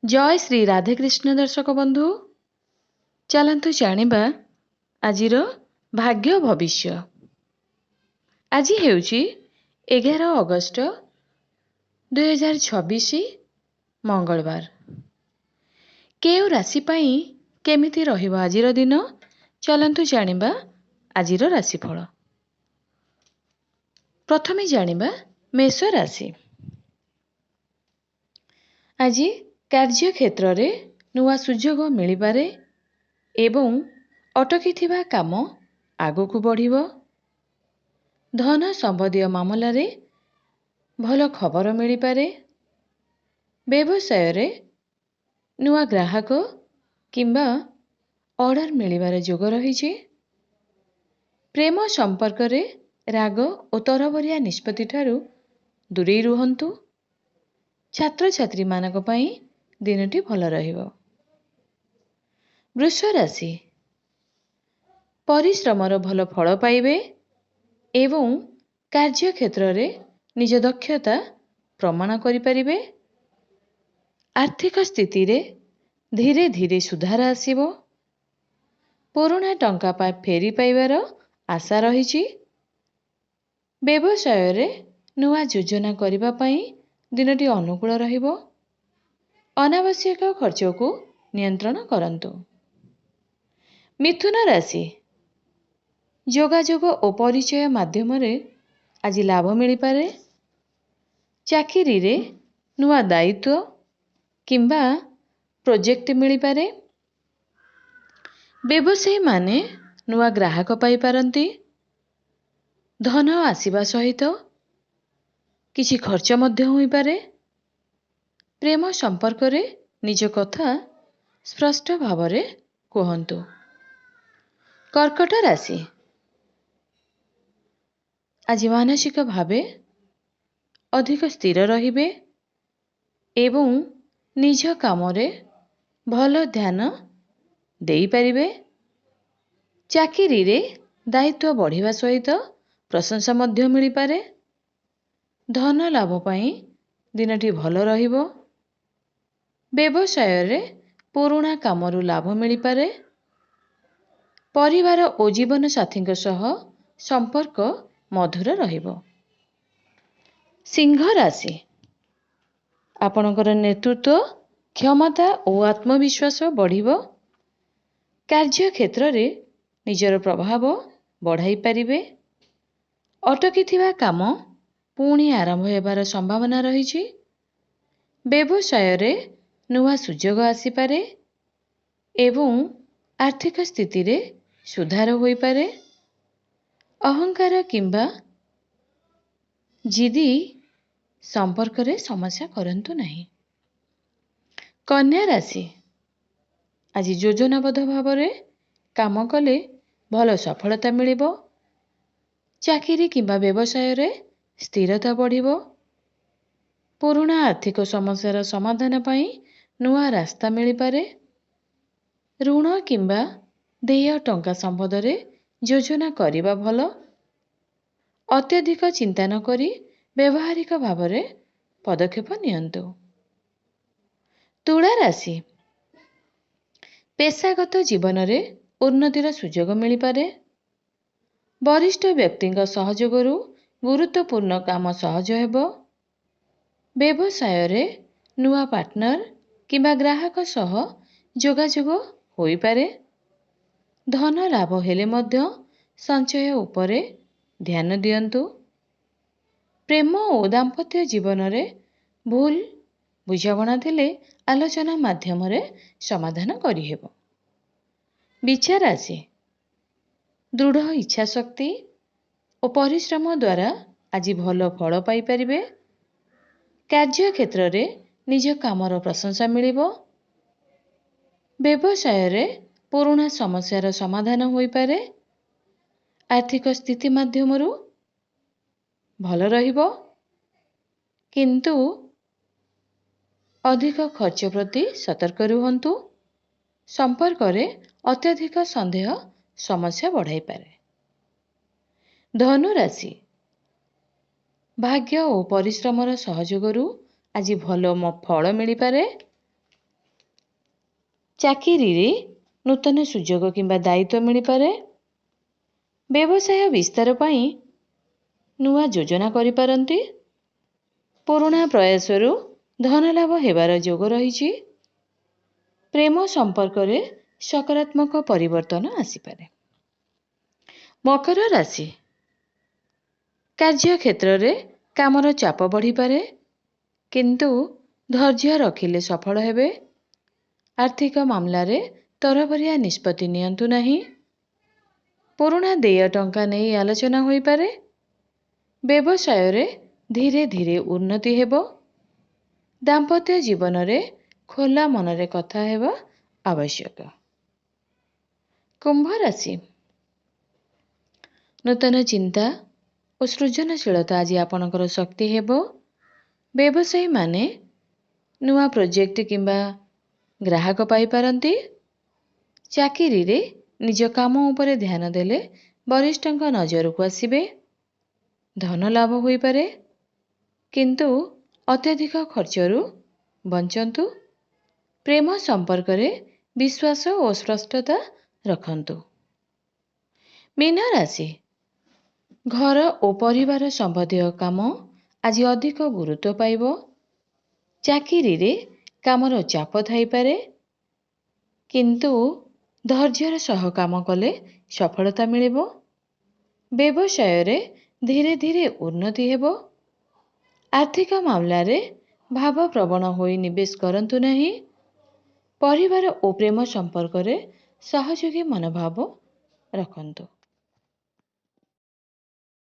जय श्री राधेकृष्ण दर्शक बंधु चलतु जानिबा आजिर भाग्य भविष्य। आज हेउची 11 अगस्त 2026 मंगलवार। केउ राशि पाई केमिति रहिबो आजिर दिन चलतु जानिबा आजिर राशिफल। प्रथमे जानिबा मेष राशि। आज कार्य क्षेत्र रे नुआ सुजोग मिलिपारे एवं अटकी काम आगकू बढ़िबो। धन संबंधी मामला रे भल खबर मिलिपारे। व्यवसाय रे नुआ ग्राहक किंबा ऑर्डर मिलिबार जोग रहिछि। प्रेम संपर्क रे राग और तरबरिया निष्पत्ति ठारू दूरे रुहंतु। छात्र छात्री मानक पई दिनटी भल रहिबो। वृष राशि। परिश्रमर भल फल पाइबे एवं कार्य क्षेत्र रे निज दक्षता प्रमाण करि परिबे। आर्थिक स्थिति रे धीरे धीरे सुधार आसीबो। पुराना टंका फेरी पाइबार आशा रहिछि। व्यवसाय रे नुआ योजना करिबा पई दिनटी अनुकूल रहिबो। अनावश्यक खर्च को नियंत्रण करंतु। मिथुन राशि। जोगाजोग और परिचय माध्यम रे आज लाभ मिली पारे। चाकरी रे नुआ दायित्व किंबा प्रोजेक्ट मिली पारे। व्यवसायी माने नुआ ग्राहक पाई पारंती। धन आसीबा सहित किछि खर्च मध्य होई पारे। प्रेम संपर्क रे निज कथा स्पष्ट भाव रे कहंतु। कर्कट राशि। आज मानसिक भावे अधिक स्थिर रहिबे एवं निज काम रे भल ध्यान देई परिबे। चाकरी रे दायित्व बढ़िबा सहित प्रशंसा मध्य मिली पारे। धन लाभ पाई दिनटी भल रहिबो। व्यवसाय रे पुराना कामरू लाभ मिली पारे। परिवार और जीवन साथी सह संपर्क मधुर रहिबो। सिंह राशि। आपणकर नेतृत्व क्षमता और आत्मविश्वास बढ़िबो। कार्य क्षेत्र रे निजर प्रभाव बढ़ाई पारिबे। अटकी काम पुणी आरंभ हेबार संभावना रहिछि। व्यवसाय रे नुआ सुजोग आसीपारे एवं आर्थिक स्थिति रे सुधार होई पारे। अहंकार किंबा जिदी संपर्क रे समस्या करंतु नहीं। कन्या राशि। आज योजनाबद्ध भाव रे काम कले भल सफलता मिलिबो। चाकरी किंबा व्यवसाय रे स्थिरता बढ़िबो। पुराना आर्थिक समस्यार समाधान पाई नुआ रास्ता मिली पारे। ऋण किंबा देय टंका संबंध रे योजना करिबा भल। अत्यधिक चिंता न करी व्यवहारिक भाव रे पदक्षेप नियंतु। तुला राशि। पेशागत जीवन रे उन्नतिर सुजोग मिली पारे। वरिष्ठ व्यक्तिଙ୍କ सहयोगରୁ गुरुत्वपूर्ण काम सहज हेबो। व्यवसाय रे नुआ पार्टनर किंबा ग्राहक सह जोगाजोग होई पारे। धन लाभ हेले मध्य संचय उपरे ध्यान दियंतु। प्रेम और दाम्पत्य जीवन रे भूल बुझावना थिले आलोचना माध्यम रे समाधान करि हेबो। विचार राशि। दृढ़ इच्छा शक्ति और परिश्रम द्वारा आज भल फल पाई परिबे। कार्य क्षेत्र रे निज कामर प्रशंसा मिलिबो। व्यवसाय रे पुराना समस्यार समाधान होई पारे। आर्थिक स्थिति माध्यमरू भल रहिबो किंतु अधिक खर्च प्रति सतर्क रुहंतु। संपर्क रे अत्यधिक संदेह समस्या बढ़ाई पारे। धनु राशि। भाग्य और परिश्रमर सहयोगरू आज भल फल मिली पारे। ଚାକିରିରେ ନୂତନ ସୁଯୋଗ କିମ୍ବା ଦାୟିତ୍ୱ ମିଳିପାରେ। ବ୍ୟବସାୟ ବିସ୍ତାର ପାଇଁ ନୂଆ ଯୋଜନା କରିପାରନ୍ତି। ପୁରୁଣା ପ୍ରୟାସରୁ ଧନ ଲାଭ ହେବାର ଯୋଗ ରହିଛି। ପ୍ରେମ ସମ୍ପର୍କରେ ସକାରାତ୍ମକ ପରିବର୍ତ୍ତନ ଆସିପାରେ। ମକର ରାଶି, କାର୍ଯ୍ୟକ୍ଷେତ୍ରରେ କାମର ଚାପ ବଢ଼ିପାରେ, କିନ୍ତୁ ଧୈର୍ଯ୍ୟ ରଖିଲେ ସଫଳ ହେବେ। ଆର୍ଥିକ ମାମଲାରେ ତରବରିଆ ନିଷ୍ପତ୍ତି ନିଅନ୍ତୁ ନାହିଁ। ପୁରୁଣା ଦେୟ ଟଙ୍କା ନେଇ ଆଲୋଚନା ହୋଇପାରେ। ବ୍ୟବସାୟରେ ଧୀରେ ଧୀରେ ଉନ୍ନତି ହେବ। ଦାମ୍ପତ୍ୟ ଜୀବନରେ ଖୋଲା ମନରେ କଥା ହେବା ଆବଶ୍ୟକ। କୁମ୍ଭ ରାଶି, ନୂତନ ଚିନ୍ତା ଓ ସୃଜନଶୀଳତା ଆଜି ଆପଣଙ୍କର ଶକ୍ତି ହେବ। ବ୍ୟବସାୟୀମାନେ ନୂଆ ପ୍ରୋଜେକ୍ଟ କିମ୍ବା ଗ୍ରାହକ ପାଇପାରନ୍ତି। ଚାକିରିରେ ନିଜ କାମ ଉପରେ ଧ୍ୟାନ ଦେଲେ ବରିଷ୍ଠଙ୍କ ନଜରକୁ ଆସିବେ। ଧନ ଲାଭ ହୋଇପାରେ, କିନ୍ତୁ ଅତ୍ୟଧିକ ଖର୍ଚ୍ଚରୁ ବଞ୍ଚନ୍ତୁ। ପ୍ରେମ ସମ୍ପର୍କରେ ବିଶ୍ୱାସ ଓ ସ୍ପଷ୍ଟତା ରଖନ୍ତୁ। ମୀନ ରାଶି, ଘର ଓ ପରିବାର ସମ୍ବନ୍ଧୀୟ କାମ ଆଜି ଅଧିକ ଗୁରୁତ୍ୱ ପାଇବ। ଚାକିରିରେ କାମର ଚାପ ଥାଇପାରେ, କିନ୍ତୁ ଧୈର୍ଯ୍ୟର ସହ କାମ କଲେ ସଫଳତା ମିଳିବ। ବ୍ୟବସାୟରେ ଧୀରେ ଧୀରେ ଉନ୍ନତି ହେବ। ଆର୍ଥିକ ମାମଲାରେ ଭାବପ୍ରବଣ ହୋଇ ନିବେଶ କରନ୍ତୁ ନାହିଁ। ପରିବାର ଓ ପ୍ରେମ ସମ୍ପର୍କରେ ସହଯୋଗୀ ମନୋଭାବ ରଖନ୍ତୁ।